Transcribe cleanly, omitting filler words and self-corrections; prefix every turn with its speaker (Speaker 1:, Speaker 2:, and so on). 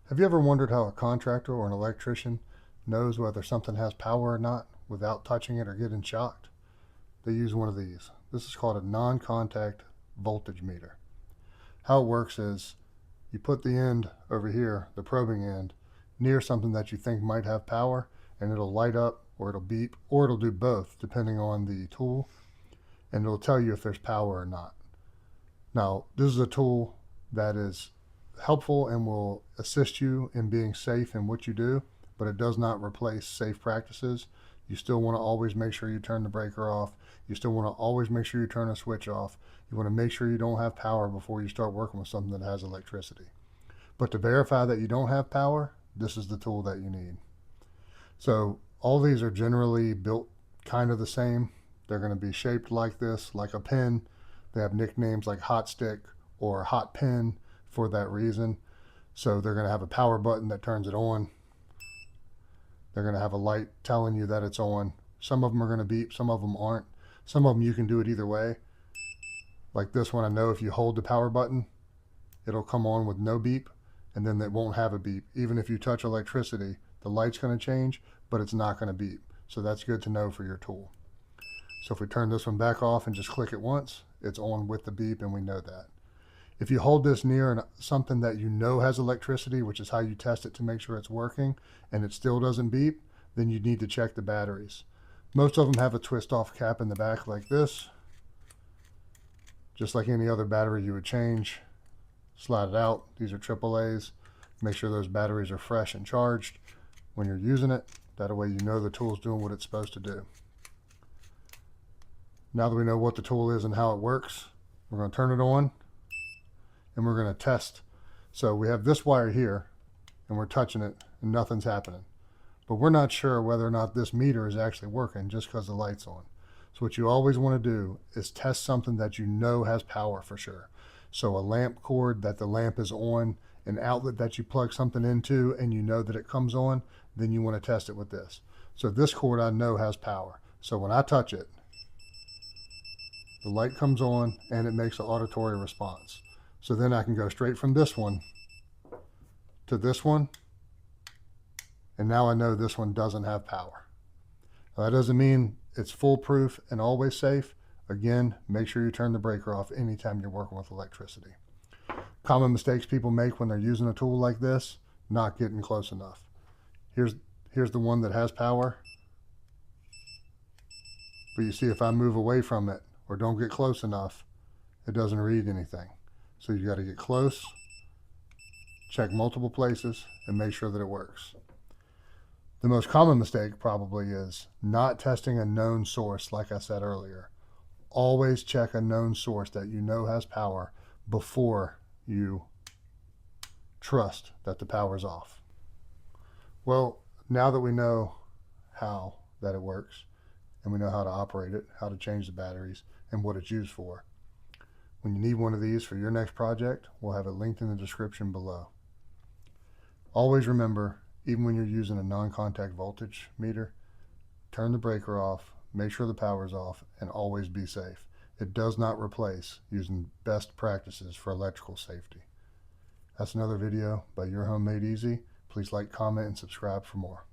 Speaker 1: Have you ever wondered how a contractor or an electrician knows whether something has power or not without touching it or getting shocked? They use one of these. This is called a non-contact voltage meter. How it works is you put the end over here, the probing end, near something that you think might have power, and it'll light up or it'll beep or it'll do both depending on the tool, and it'll tell you if there's power or not. Now, this is a tool that is helpful and will assist you in being safe in what you do, but it does not replace safe practices. You still want to always make sure you turn the breaker off. You still want to always make sure you turn a switch off. You want to make sure you don't have power before you start working with something that has electricity. But to verify that you don't have power, this is the tool that you need. So all these are generally built kind of the same. They're going to be shaped like this, like a pen. They have nicknames like hot stick or hot pen for that reason. So they're going to have a power button that turns it on. They're going to have a light telling you that it's on. Some of them are going to beep, some of them aren't. Some of them you can do it either way. Like this one, I know if you hold the power button, it'll come on with no beep, and then it won't have a beep. Even if you touch electricity, the light's going to change, but it's not going to beep. So that's good to know for your tool. So if we turn this one back off and just click it once, it's on with the beep, and we know that. If you hold this near something that you know has electricity, which is how you test it to make sure it's working, and it still doesn't beep, then you need to check the batteries. Most of them have a twist off cap in the back like this. Just like any other battery you would change, slide it out. These are AAAs. Make sure those batteries are fresh and charged when you're using it. That way you know the tool's doing what it's supposed to do. Now that we know what the tool is and how it works, we're going to turn it on and we're going to test. So we have this wire here and we're touching it and nothing's happening. But we're not sure whether or not this meter is actually working just because the light's on. So what you always want to do is test something that you know has power for sure. So a lamp cord that the lamp is on, an outlet that you plug something into and you know that it comes on, then you want to test it with this. So this cord I know has power. So when I touch it, the light comes on and it makes an auditory response. So then I can go straight from this one to this one, and now I know this one doesn't have power. Now that doesn't mean it's foolproof and always safe. Again, make sure you turn the breaker off anytime you're working with electricity. Common mistakes people make when they're using a tool like this, not getting close enough. Here's the one that has power. But you see, if I move away from it or don't get close enough, it doesn't read anything. So you got to get close, check multiple places, and make sure that it works. The most common mistake probably is not testing a known source, like I said earlier. Always check a known source that you know has power before you trust that the power's off. Well, now that we know how that it works, and we know how to operate it, how to change the batteries, and what it's used for, when you need one of these for your next project, we'll have it linked in the description below. Always remember, even when you're using a non-contact voltage meter, turn the breaker off, make sure the power's off, and always be safe. It does not replace using best practices for electrical safety. That's another video by Your Home Made Easy. Please like, comment, and subscribe for more.